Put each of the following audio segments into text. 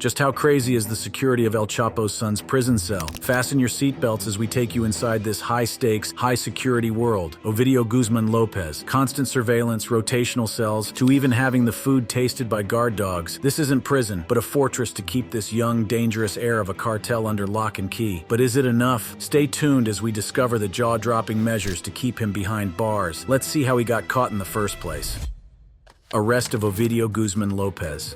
Just how crazy is the security of El Chapo's son's prison cell? Fasten your seatbelts as we take you inside this high-stakes, high-security world. Ovidio Guzman Lopez. Constant surveillance, rotational cells, to even having the food tasted by guard dogs. This isn't prison, but a fortress to keep this young, dangerous heir of a cartel under lock and key. But is it enough? Stay tuned as we discover the jaw-dropping measures to keep him behind bars. Let's see how he got caught in the first place. Arrest of Ovidio Guzman Lopez.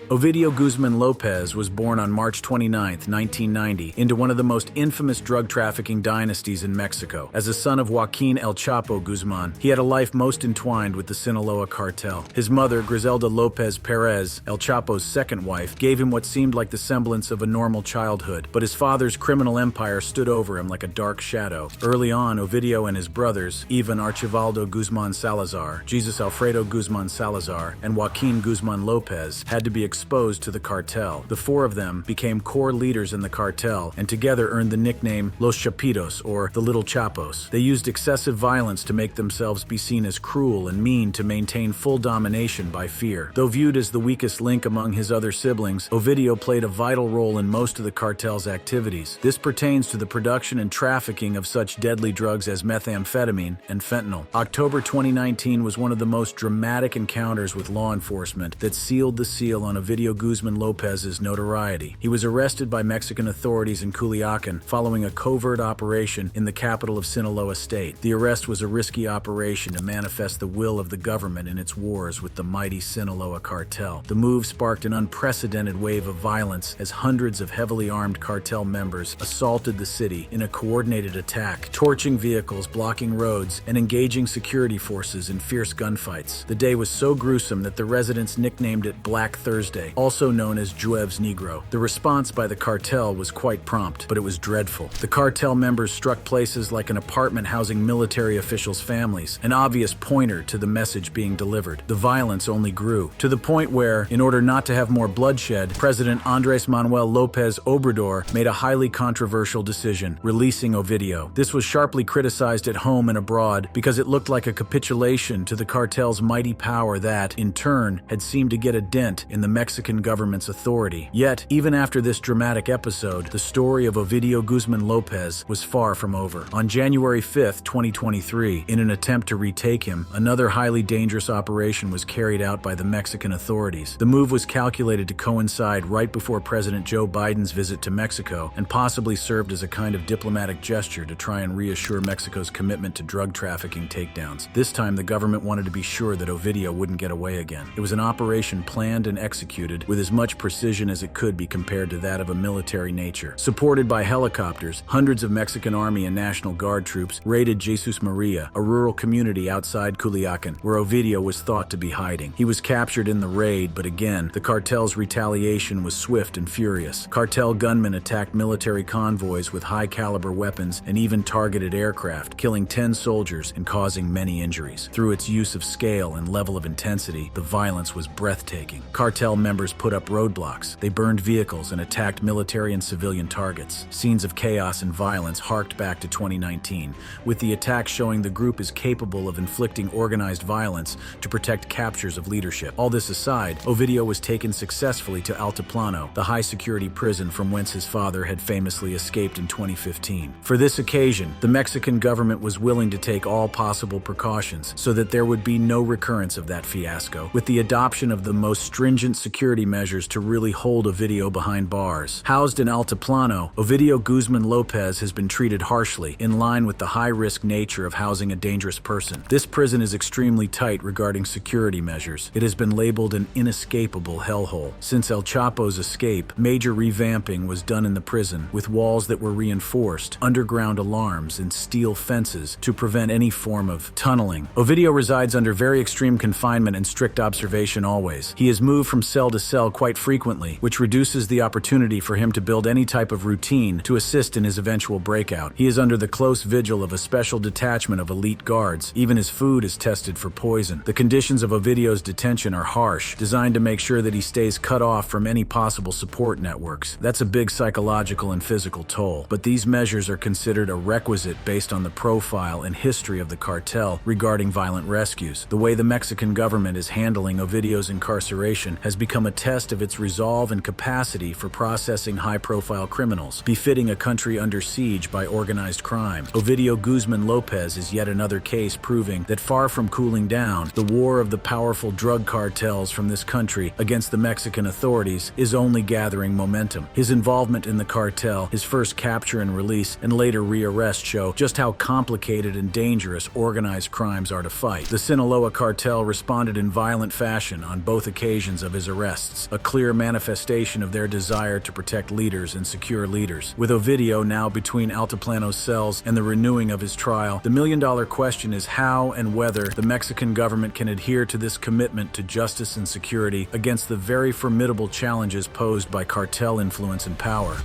Ovidio Guzman Lopez was born on March 29, 1990, into one of the most infamous drug trafficking dynasties in Mexico. As a son of Joaquin El Chapo Guzman, he had a life most entwined with the Sinaloa cartel. His mother, Griselda Lopez Perez, El Chapo's second wife, gave him what seemed like the semblance of a normal childhood, but his father's criminal empire stood over him like a dark shadow. Early on, Ovidio and his brothers, Ivan Archivaldo Guzman Salazar, Jesus Alfredo Guzman Salazar, and Joaquin Guzman Lopez, had to be exposed to the cartel. The four of them became core leaders in the cartel and together earned the nickname Los Chapitos, or the Little Chapos. They used excessive violence to make themselves be seen as cruel and mean to maintain full domination by fear. Though viewed as the weakest link among his other siblings, Ovidio played a vital role in most of the cartel's activities. This pertains to the production and trafficking of such deadly drugs as methamphetamine and fentanyl. October 2019 was one of the most dramatic encounters with law enforcement that sealed the seal on Ovidio Guzman Lopez's notoriety. He was arrested by Mexican authorities in Culiacan following a covert operation in the capital of Sinaloa state. The arrest was a risky operation to manifest the will of the government in its wars with the mighty Sinaloa cartel. The move sparked an unprecedented wave of violence as hundreds of heavily armed cartel members assaulted the city in a coordinated attack, torching vehicles, blocking roads, and engaging security forces in fierce gunfights. The day was so gruesome that the residents nicknamed it Black Thursday, also known as Jueves Negro. The response by the cartel was quite prompt, but it was dreadful. The cartel members struck places like an apartment housing military officials' families, an obvious pointer to the message being delivered. The violence only grew, to the point where, in order not to have more bloodshed, President Andrés Manuel López Obrador made a highly controversial decision, releasing Ovidio. This was sharply criticized at home and abroad because it looked like a capitulation to the cartel's mighty power that, in turn, had seemed to get a dent in the Mexican government's authority. Yet, even after this dramatic episode, the story of Ovidio Guzman Lopez was far from over. On January 5, 2023, in an attempt to retake him, another highly dangerous operation was carried out by the Mexican authorities. The move was calculated to coincide right before President Joe Biden's visit to Mexico and possibly served as a kind of diplomatic gesture to try and reassure Mexico's commitment to drug trafficking takedowns. This time, the government wanted to be sure that Ovidio wouldn't get away again. It was an operation planned and executed with as much precision as it could be compared to that of a military nature. Supported by helicopters, hundreds of Mexican Army and National Guard troops raided Jesus Maria, a rural community outside Culiacan, where Ovidio was thought to be hiding. He was captured in the raid, but again, the cartel's retaliation was swift and furious. Cartel gunmen attacked military convoys with high-caliber weapons and even targeted aircraft, killing 10 soldiers and causing many injuries. Through its use of scale and level of intensity, the violence was breathtaking. Cartel members put up roadblocks. They burned vehicles and attacked military and civilian targets. Scenes of chaos and violence harked back to 2019, with the attack showing the group is capable of inflicting organized violence to protect captures of leadership. All this aside, Ovidio was taken successfully to Altiplano, the high-security prison from whence his father had famously escaped in 2015. For this occasion, the Mexican government was willing to take all possible precautions so that there would be no recurrence of that fiasco, with the adoption of the most stringent security measures to really hold Ovidio behind bars. Housed in Altiplano, Ovidio Guzman Lopez has been treated harshly, in line with the high-risk nature of housing a dangerous person. This prison is extremely tight regarding security measures. It has been labeled an inescapable hellhole. Since El Chapo's escape, major revamping was done in the prison, with walls that were reinforced, underground alarms, and steel fences to prevent any form of tunneling. Ovidio resides under very extreme confinement and strict observation always. He is moved from cell to cell quite frequently, which reduces the opportunity for him to build any type of routine to assist in his eventual breakout. He is under the close vigil of a special detachment of elite guards. Even his food is tested for poison. The conditions of Ovidio's detention are harsh, designed to make sure that he stays cut off from any possible support networks. That's a big psychological and physical toll, but these measures are considered a requisite based on the profile and history of the cartel regarding violent rescues. The way the Mexican government is handling Ovidio's incarceration has become a test of its resolve and capacity for processing high-profile criminals, befitting a country under siege by organized crime. Ovidio Guzman Lopez is yet another case proving that far from cooling down, the war of the powerful drug cartels from this country against the Mexican authorities is only gathering momentum. His involvement in the cartel, his first capture and release, and later rearrest show just how complicated and dangerous organized crimes are to fight. The Sinaloa cartel responded in violent fashion on both occasions of his arrests, a clear manifestation of their desire to protect leaders and secure leaders. With Ovidio now between Altiplano's cells and the renewing of his trial, the million-dollar question is how and whether the Mexican government can adhere to this commitment to justice and security against the very formidable challenges posed by cartel influence and power.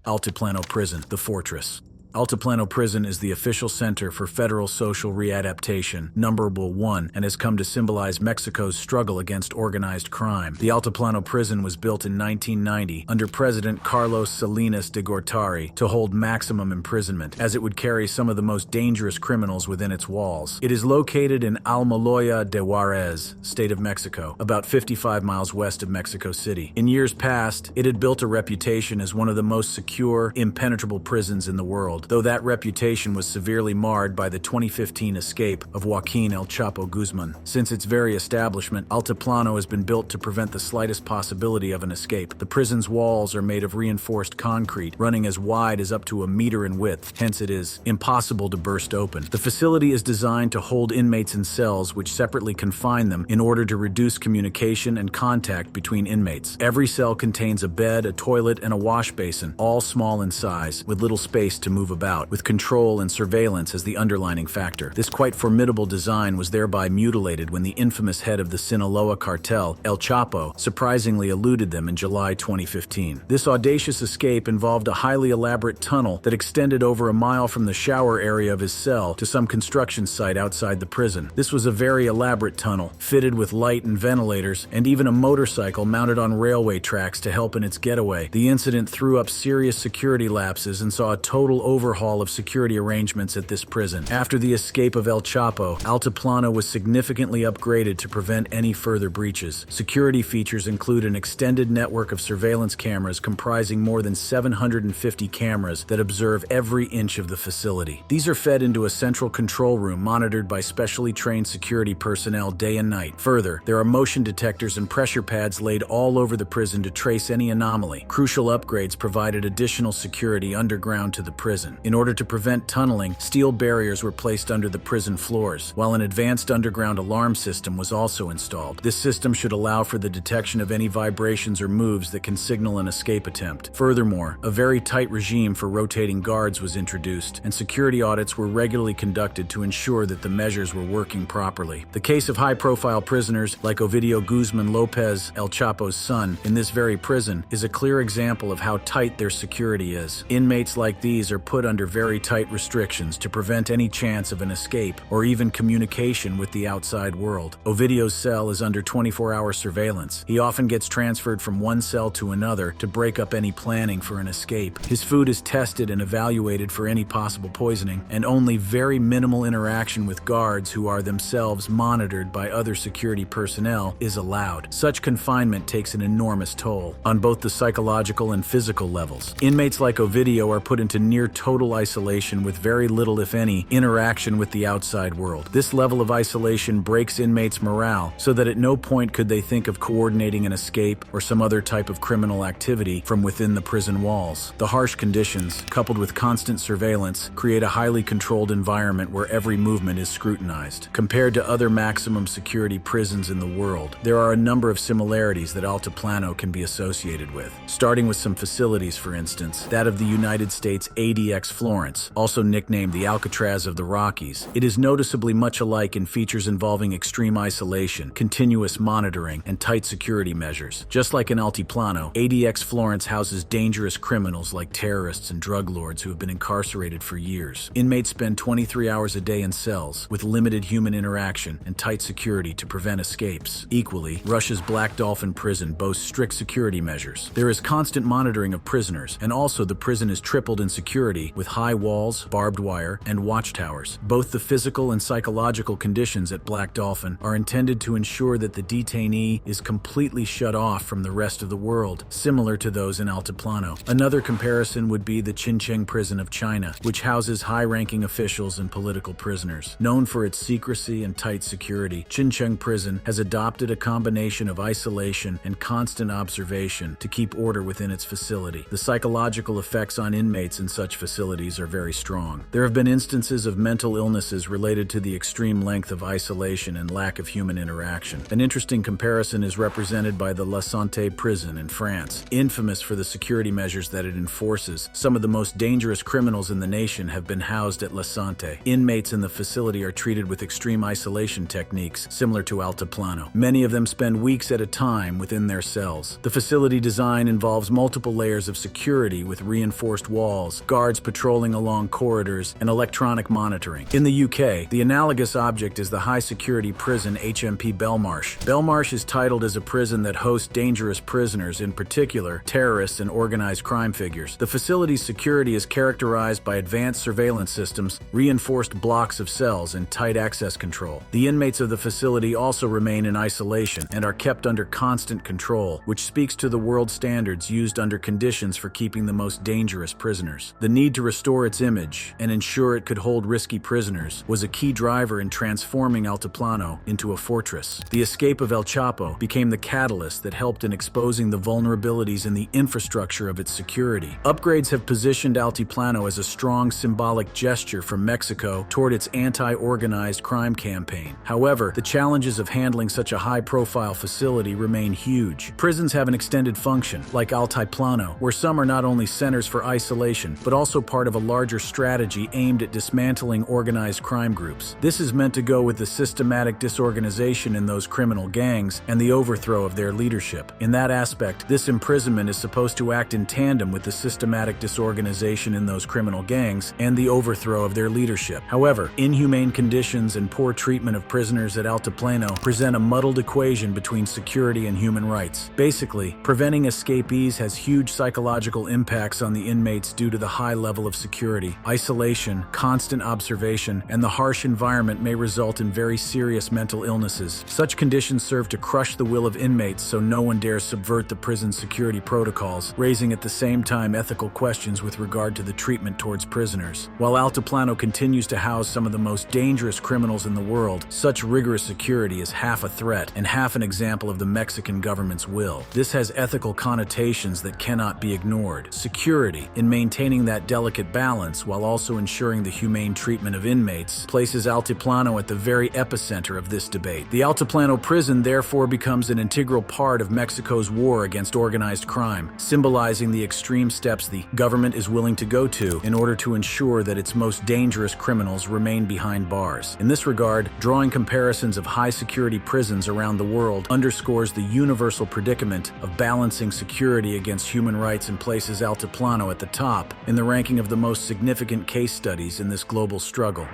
Altiplano Prison, the fortress. Altiplano Prison is the official center for federal social readaptation, numberable 1, and has come to symbolize Mexico's struggle against organized crime. The Altiplano Prison was built in 1990 under President Carlos Salinas de Gortari to hold maximum imprisonment, as it would carry some of the most dangerous criminals within its walls. It is located in Almoloya de Juarez, state of Mexico, about 55 miles west of Mexico City. In years past, it had built a reputation as one of the most secure, impenetrable prisons in the world, though that reputation was severely marred by the 2015 escape of Joaquin El Chapo Guzman. Since its very establishment, Altiplano has been built to prevent the slightest possibility of an escape. The prison's walls are made of reinforced concrete, running as wide as up to a meter in width, hence it is impossible to burst open. The facility is designed to hold inmates in cells which separately confine them in order to reduce communication and contact between inmates. Every cell contains a bed, a toilet, and a wash basin, all small in size, with little space to move about, with control and surveillance as the underlining factor. This quite formidable design was thereby mutilated when the infamous head of the Sinaloa cartel, El Chapo, surprisingly eluded them in July 2015. This audacious escape involved a highly elaborate tunnel that extended over a mile from the shower area of his cell to some construction site outside the prison. This was a very elaborate tunnel, fitted with light and ventilators, and even a motorcycle mounted on railway tracks to help in its getaway. The incident threw up serious security lapses and saw a total overhaul of security arrangements at this prison. After the escape of El Chapo, Altiplano was significantly upgraded to prevent any further breaches. Security features include an extended network of surveillance cameras comprising more than 750 cameras that observe every inch of the facility. These are fed into a central control room monitored by specially trained security personnel day and night. Further, there are motion detectors and pressure pads laid all over the prison to trace any anomaly. Crucial upgrades provided additional security underground to the prison. In order to prevent tunneling, steel barriers were placed under the prison floors, while an advanced underground alarm system was also installed. This system should allow for the detection of any vibrations or moves that can signal an escape attempt. Furthermore, a very tight regime for rotating guards was introduced, and security audits were regularly conducted to ensure that the measures were working properly. The case of high-profile prisoners like Ovidio Guzman Lopez, El Chapo's son, in this very prison is a clear example of how tight their security is. Inmates like these are put under very tight restrictions to prevent any chance of an escape or even communication with the outside world. Ovidio's cell is under 24-hour surveillance. He often gets transferred from one cell to another to break up any planning for an escape. His food is tested and evaluated for any possible poisoning, and only very minimal interaction with guards who are themselves monitored by other security personnel is allowed. Such confinement takes an enormous toll on both the psychological and physical levels. Inmates like Ovidio are put into near total isolation with very little, if any, interaction with the outside world. This level of isolation breaks inmates' morale so that at no point could they think of coordinating an escape or some other type of criminal activity from within the prison walls. The harsh conditions, coupled with constant surveillance, create a highly controlled environment where every movement is scrutinized. Compared to other maximum security prisons in the world, there are a number of similarities that Altiplano can be associated with. Starting with some facilities, for instance, that of the United States ADX Florence, also nicknamed the Alcatraz of the Rockies. It is noticeably much alike in features involving extreme isolation, continuous monitoring, and tight security measures. Just like in Altiplano, ADX Florence houses dangerous criminals like terrorists and drug lords who have been incarcerated for years. Inmates spend 23 hours a day in cells, with limited human interaction and tight security to prevent escapes. Equally, Russia's Black Dolphin prison boasts strict security measures. There is constant monitoring of prisoners, and also the prison is tripled in security security with high walls, barbed wire, and watchtowers. Both the physical and psychological conditions at Black Dolphin are intended to ensure that the detainee is completely shut off from the rest of the world, similar to those in Altiplano. Another comparison would be the Xinjiang prison of China, which houses high-ranking officials and political prisoners. Known for its secrecy and tight security, Xinjiang prison has adopted a combination of isolation and constant observation to keep order within its facility. The psychological effects on inmates in such facilities are very strong. There have been instances of mental illnesses related to the extreme length of isolation and lack of human interaction. An interesting comparison is represented by the La Santé prison in France. Infamous for the security measures that it enforces, some of the most dangerous criminals in the nation have been housed at La Santé. Inmates in the facility are treated with extreme isolation techniques similar to Altiplano. Many of them spend weeks at a time within their cells. The facility design involves multiple layers of security with reinforced walls, guards patrolling along corridors, and electronic monitoring. In the UK, the analogous object is the high-security prison HMP Belmarsh. Belmarsh is titled as a prison that hosts dangerous prisoners, in particular, terrorists and organized crime figures. The facility's security is characterized by advanced surveillance systems, reinforced blocks of cells, and tight access control. The inmates of the facility also remain in isolation and are kept under constant control, which speaks to the world standards used under conditions for keeping the most dangerous prisoners. The need to restore its image and ensure it could hold risky prisoners was a key driver in transforming Altiplano into a fortress. The escape of El Chapo became the catalyst that helped in exposing the vulnerabilities in the infrastructure of its security. Upgrades have positioned Altiplano as a strong symbolic gesture from Mexico toward its anti-organized crime campaign. However, the challenges of handling such a high-profile facility remain huge. Prisons have an extended function, like Altiplano, where some are not only centers for isolation, but also part of a larger strategy aimed at dismantling organized crime groups. This is meant to go with the systematic disorganization in those criminal gangs and the overthrow of their leadership. In that aspect, this imprisonment is supposed to act in tandem with the systematic disorganization in those criminal gangs and the overthrow of their leadership. However, inhumane conditions and poor treatment of prisoners at Altiplano present a muddled equation between security and human rights. Basically, preventing escapees has huge psychological impacts on the inmates due to the high level of security. Isolation, constant observation, and the harsh environment may result in very serious mental illnesses. Such conditions serve to crush the will of inmates so no one dares subvert the prison security protocols, raising at the same time ethical questions with regard to the treatment towards prisoners. While Altiplano continues to house some of the most dangerous criminals in the world, such rigorous security is half a threat and half an example of the Mexican government's will. This has ethical connotations that cannot be ignored. Security, in maintaining that delicate balance while also ensuring the humane treatment of inmates, places Altiplano at the very epicenter of this debate. The Altiplano prison therefore becomes an integral part of Mexico's war against organized crime, symbolizing the extreme steps the government is willing to go to in order to ensure that its most dangerous criminals remain behind bars. In this regard, drawing comparisons of high-security prisons around the world underscores the universal predicament of balancing security against human rights and places Altiplano at the top in the ranking of the most significant case studies in this global struggle.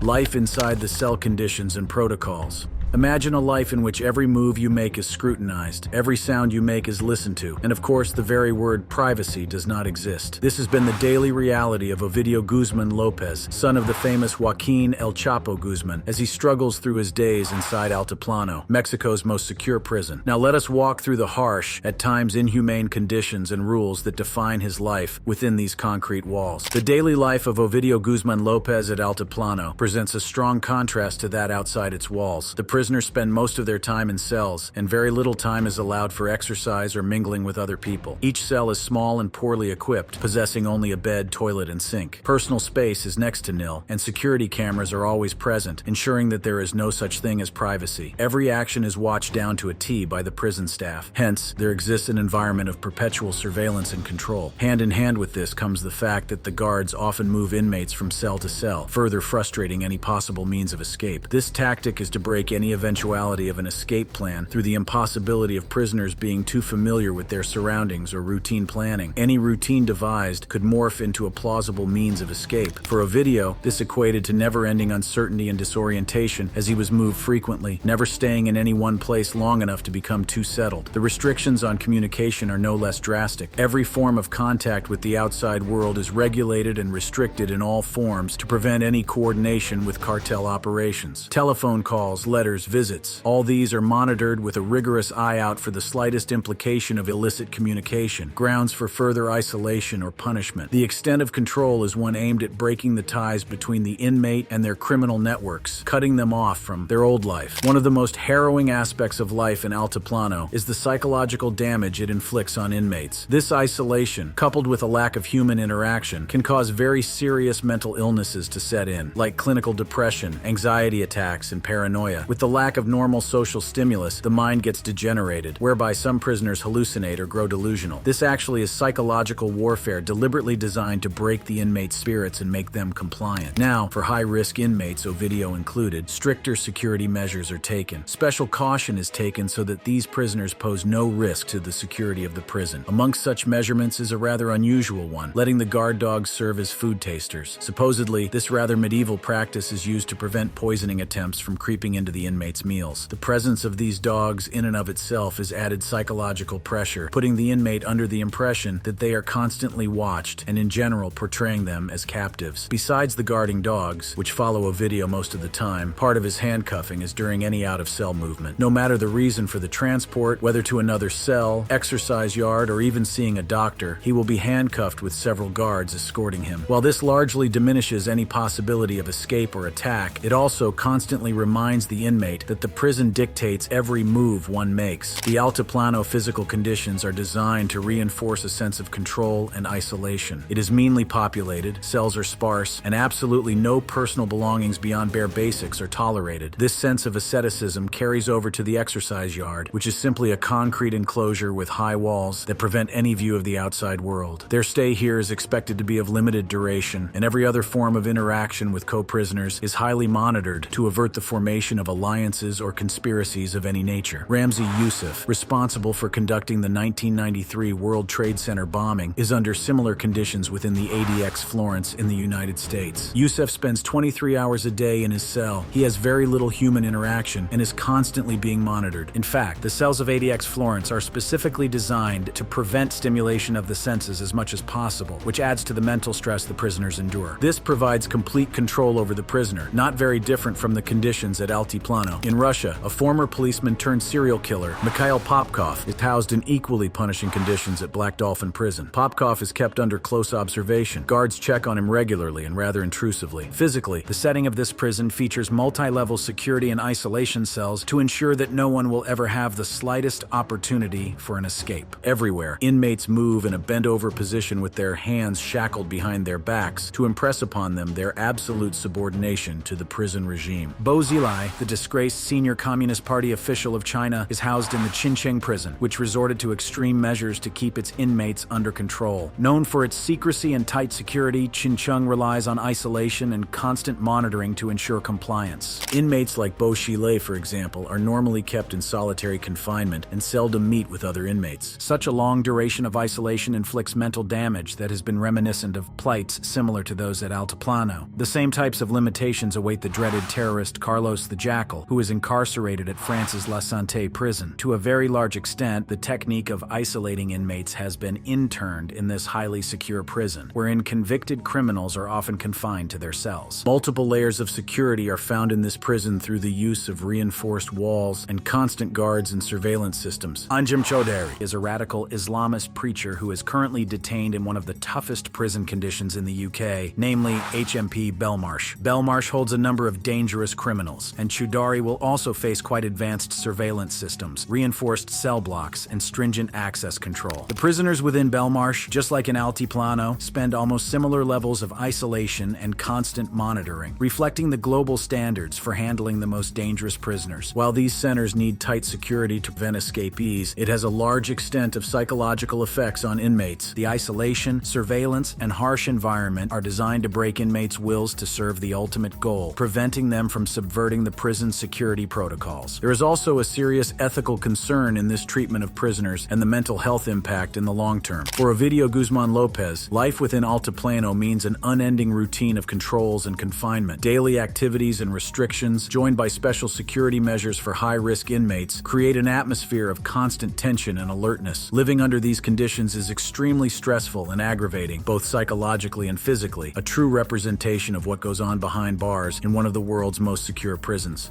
Life inside the cell conditions and protocols. Imagine a life in which every move you make is scrutinized, every sound you make is listened to, and of course the very word privacy does not exist. This has been the daily reality of Ovidio Guzman Lopez, son of the famous Joaquin El Chapo Guzman, as he struggles through his days inside Altiplano, Mexico's most secure prison. Now let us walk through the harsh, at times inhumane conditions and rules that define his life within these concrete walls. The daily life of Ovidio Guzman Lopez at Altiplano presents a strong contrast to that outside its walls. The prisoners spend most of their time in cells, and very little time is allowed for exercise or mingling with other people. Each cell is small and poorly equipped, possessing only a bed, toilet, and sink. Personal space is next to nil, and security cameras are always present, ensuring that there is no such thing as privacy. Every action is watched down to a T by the prison staff. Hence, there exists an environment of perpetual surveillance and control. Hand in hand with this comes the fact that the guards often move inmates from cell to cell, further frustrating any possible means of escape. This tactic is to break any any eventuality of an escape plan through the impossibility of prisoners being too familiar with their surroundings or routine planning. Any routine devised could morph into a plausible means of escape. For Ovidio, this equated to never-ending uncertainty and disorientation as he was moved frequently, never staying in any one place long enough to become too settled. The restrictions on communication are no less drastic. Every form of contact with the outside world is regulated and restricted in all forms to prevent any coordination with cartel operations. Telephone calls, letters, visits, all these are monitored with a rigorous eye out for the slightest implication of illicit communication, grounds for further isolation or punishment. The extent of control is one aimed at breaking the ties between the inmate and their criminal networks, cutting them off from their old life. One of the most harrowing aspects of life in Altiplano is the psychological damage it inflicts on inmates. This isolation, coupled with a lack of human interaction, can cause very serious mental illnesses to set in, like clinical depression, anxiety attacks, and paranoia. With the lack of normal social stimulus, the mind gets degenerated, whereby some prisoners hallucinate or grow delusional. This actually is psychological warfare deliberately designed to break the inmates' spirits and make them compliant. Now, for high-risk inmates, Ovidio included, stricter security measures are taken. Special caution is taken so that these prisoners pose no risk to the security of the prison. Amongst such measurements is a rather unusual one, letting the guard dogs serve as food tasters. Supposedly, this rather medieval practice is used to prevent poisoning attempts from creeping into the inmates' meals. The presence of these dogs in and of itself is added psychological pressure, putting the inmate under the impression that they are constantly watched and in general portraying them as captives. Besides the guarding dogs, which follow Ovidio most of the time, part of his handcuffing is during any out-of-cell movement. No matter the reason for the transport, whether to another cell, exercise yard, or even seeing a doctor, he will be handcuffed with several guards escorting him. While this largely diminishes any possibility of escape or attack, it also constantly reminds the inmate that the prison dictates every move one makes. The Altiplano physical conditions are designed to reinforce a sense of control and isolation. It is meanly populated, cells are sparse, and absolutely no personal belongings beyond bare basics are tolerated. This sense of asceticism carries over to the exercise yard, which is simply a concrete enclosure with high walls that prevent any view of the outside world. Their stay here is expected to be of limited duration, and every other form of interaction with co-prisoners is highly monitored to avert the formation of alliances or conspiracies of any nature. Ramzi Youssef, responsible for conducting the 1993 World Trade Center bombing, is under similar conditions within the ADX Florence in the United States. Youssef spends 23 hours a day in his cell. He has very little human interaction and is constantly being monitored. In fact, the cells of ADX Florence are specifically designed to prevent stimulation of the senses as much as possible, which adds to the mental stress the prisoners endure. This provides complete control over the prisoner, not very different from the conditions at Altiplano. In Russia, a former policeman turned serial killer, Mikhail Popkov, is housed in equally punishing conditions at Black Dolphin Prison. Popkov is kept under close observation. Guards check on him regularly and rather intrusively. Physically, the setting of this prison features multi-level security and isolation cells to ensure that no one will ever have the slightest opportunity for an escape. Everywhere, inmates move in a bent-over position with their hands shackled behind their backs to impress upon them their absolute subordination to the prison regime. Bo Xilai, the disgraced senior Communist Party official of China, is housed in the Qincheng prison, which resorted to extreme measures to keep its inmates under control. Known for its secrecy and tight security, Qincheng relies on isolation and constant monitoring to ensure compliance. Inmates like Bo Xilai, for example, are normally kept in solitary confinement and seldom meet with other inmates. Such a long duration of isolation inflicts mental damage that has been reminiscent of plights similar to those at Altiplano. The same types of limitations await the dreaded terrorist Carlos the Jackal, who is incarcerated at France's La Santé prison. To a very large extent, the technique of isolating inmates has been interned in this highly secure prison, wherein convicted criminals are often confined to their cells. Multiple layers of security are found in this prison through the use of reinforced walls and constant guards and surveillance systems. Anjem Choudhury is a radical Islamist preacher who is currently detained in one of the toughest prison conditions in the UK, namely HMP Belmarsh. Belmarsh holds a number of dangerous criminals, and Choudhury will also face quite advanced surveillance systems, reinforced cell blocks, and stringent access control. The prisoners within Belmarsh, just like in Altiplano, spend almost similar levels of isolation and constant monitoring, reflecting the global standards for handling the most dangerous prisoners. While these centers need tight security to prevent escapees, it has a large extent of psychological effects on inmates. The isolation, surveillance, and harsh environment are designed to break inmates' wills to serve the ultimate goal, preventing them from subverting the prison's security protocols. There is also a serious ethical concern in this treatment of prisoners and the mental health impact in the long term. For Ovidio Guzman Lopez, life within Altiplano means an unending routine of controls and confinement. Daily activities and restrictions, joined by special security measures for high-risk inmates, create an atmosphere of constant tension and alertness. Living under these conditions is extremely stressful and aggravating, both psychologically and physically, a true representation of what goes on behind bars in one of the world's most secure prisons.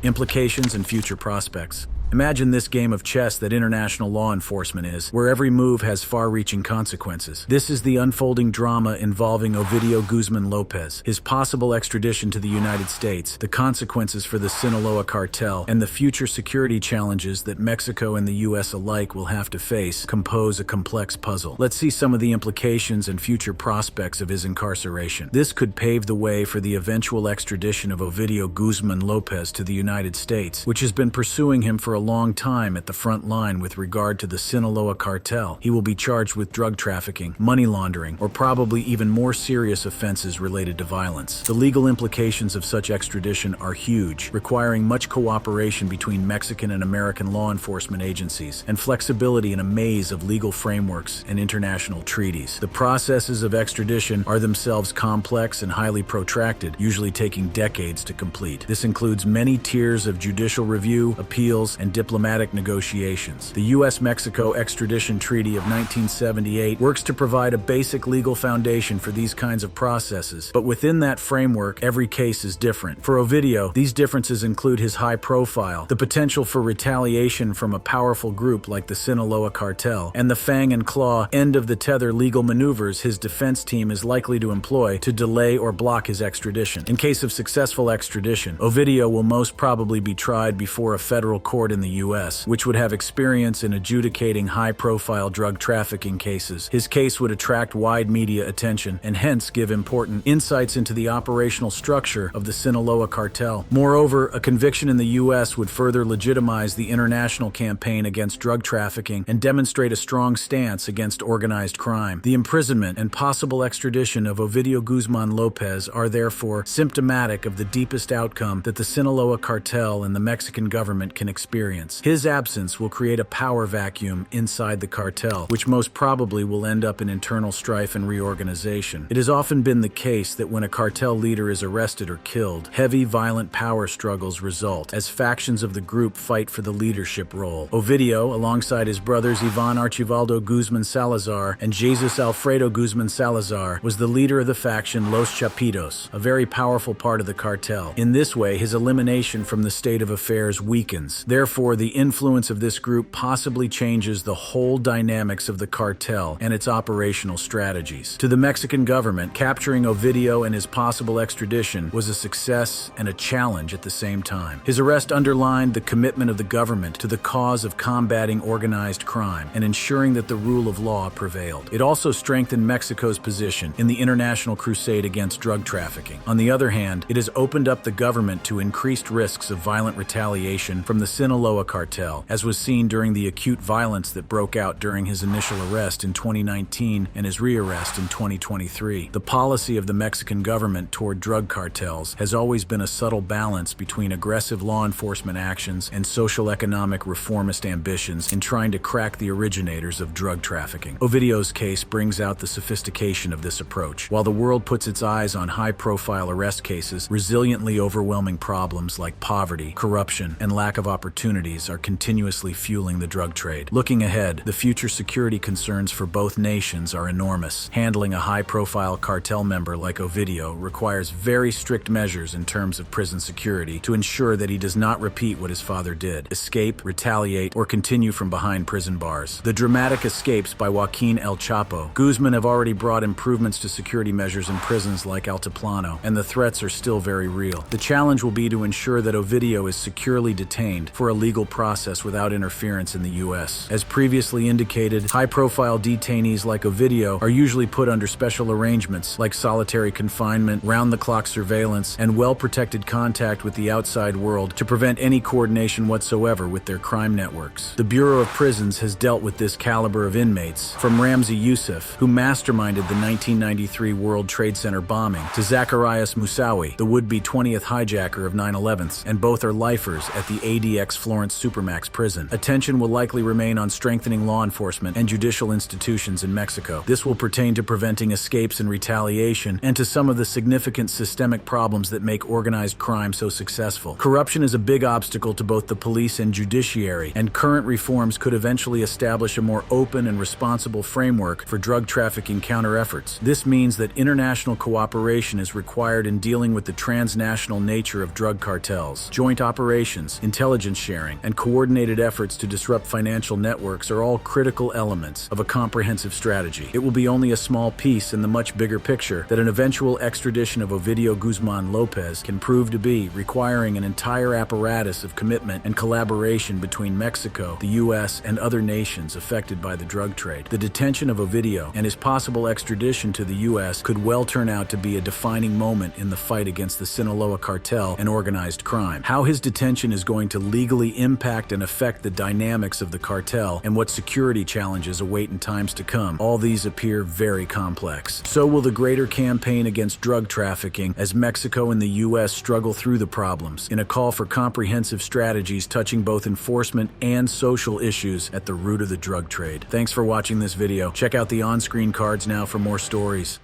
Implications and future prospects. Imagine this game of chess that international law enforcement is, where every move has far-reaching consequences. This is the unfolding drama involving Ovidio Guzman Lopez, his possible extradition to the United States, the consequences for the Sinaloa cartel, and the future security challenges that Mexico and the U.S. alike will have to face compose a complex puzzle. Let's see some of the implications and future prospects of his incarceration. This could pave the way for the eventual extradition of Ovidio Guzman Lopez to the United States, which has been pursuing him for a long time at the front line with regard to the Sinaloa cartel. He will be charged with drug trafficking, money laundering, or probably even more serious offenses related to violence. The legal implications of such extradition are huge, requiring much cooperation between Mexican and American law enforcement agencies, and flexibility in a maze of legal frameworks and international treaties. The processes of extradition are themselves complex and highly protracted, usually taking decades to complete. This includes many tiers of judicial review, appeals, and diplomatic negotiations. The U.S.-Mexico Extradition Treaty of 1978 works to provide a basic legal foundation for these kinds of processes, but within that framework, every case is different. For Ovidio, these differences include his high profile, the potential for retaliation from a powerful group like the Sinaloa cartel, and the fang and claw, end of the tether legal maneuvers his defense team is likely to employ to delay or block his extradition. In case of successful extradition, Ovidio will most probably be tried before a federal court in the U.S., which would have experience in adjudicating high-profile drug trafficking cases. His case would attract wide media attention and hence give important insights into the operational structure of the Sinaloa cartel. Moreover, a conviction in the U.S. would further legitimize the international campaign against drug trafficking and demonstrate a strong stance against organized crime. The imprisonment and possible extradition of Ovidio Guzman Lopez are therefore symptomatic of the deepest outcome that the Sinaloa cartel and the Mexican government can experience. His absence will create a power vacuum inside the cartel, which most probably will end up in internal strife and reorganization. It has often been the case that when a cartel leader is arrested or killed, heavy, violent power struggles result, as factions of the group fight for the leadership role. Ovidio, alongside his brothers Ivan Archivaldo Guzman Salazar and Jesus Alfredo Guzman Salazar, was the leader of the faction Los Chapitos, a very powerful part of the cartel. In this way, his elimination from the state of affairs weakens. Therefore, the influence of this group possibly changes the whole dynamics of the cartel and its operational strategies. To the Mexican government, capturing Ovidio and his possible extradition was a success and a challenge at the same time. His arrest underlined the commitment of the government to the cause of combating organized crime and ensuring that the rule of law prevailed. It also strengthened Mexico's position in the international crusade against drug trafficking. On the other hand, it has opened up the government to increased risks of violent retaliation from the Sinaloa cartel, as was seen during the acute violence that broke out during his initial arrest in 2019 and his rearrest in 2023. The policy of the Mexican government toward drug cartels has always been a subtle balance between aggressive law enforcement actions and social-economic reformist ambitions in trying to crack the originators of drug trafficking. Ovidio's case brings out the sophistication of this approach. While the world puts its eyes on high-profile arrest cases, resiliently overwhelming problems like poverty, corruption, and lack of opportunity are continuously fueling the drug trade. Looking ahead, the future security concerns for both nations are enormous. Handling a high-profile cartel member like Ovidio requires very strict measures in terms of prison security to ensure that he does not repeat what his father did: escape, retaliate, or continue from behind prison bars. The dramatic escapes by Joaquin El Chapo Guzman have already brought improvements to security measures in prisons like Altiplano, and the threats are still very real. The challenge will be to ensure that Ovidio is securely detained for a legal process without interference in the U.S. As previously indicated, high-profile detainees like Ovidio are usually put under special arrangements like solitary confinement, round-the-clock surveillance, and well-protected contact with the outside world to prevent any coordination whatsoever with their crime networks. The Bureau of Prisons has dealt with this caliber of inmates, from Ramzi Youssef, who masterminded the 1993 World Trade Center bombing, to Zacharias Moussaoui, the would-be 20th hijacker of 9/11s, and both are lifers at the ADX Florence Supermax prison. Attention will likely remain on strengthening law enforcement and judicial institutions in Mexico. This will pertain to preventing escapes and retaliation, and to some of the significant systemic problems that make organized crime so successful. Corruption is a big obstacle to both the police and judiciary, and current reforms could eventually establish a more open and responsible framework for drug trafficking counter-efforts. This means that international cooperation is required in dealing with the transnational nature of drug cartels. Joint operations, intelligence sharing, and coordinated efforts to disrupt financial networks are all critical elements of a comprehensive strategy. It will be only a small piece in the much bigger picture that an eventual extradition of Ovidio Guzman Lopez can prove to be, requiring an entire apparatus of commitment and collaboration between Mexico, the U.S., and other nations affected by the drug trade. The detention of Ovidio and his possible extradition to the U.S. could well turn out to be a defining moment in the fight against the Sinaloa cartel and organized crime. How his detention is going to legally impact and affect the dynamics of the cartel and what security challenges await in times to come, all these appear very complex. So will the greater campaign against drug trafficking as Mexico and the U.S. struggle through the problems, in a call for comprehensive strategies touching both enforcement and social issues at the root of the drug trade. Thanks for watching this video. Check out the on-screen cards now for more stories.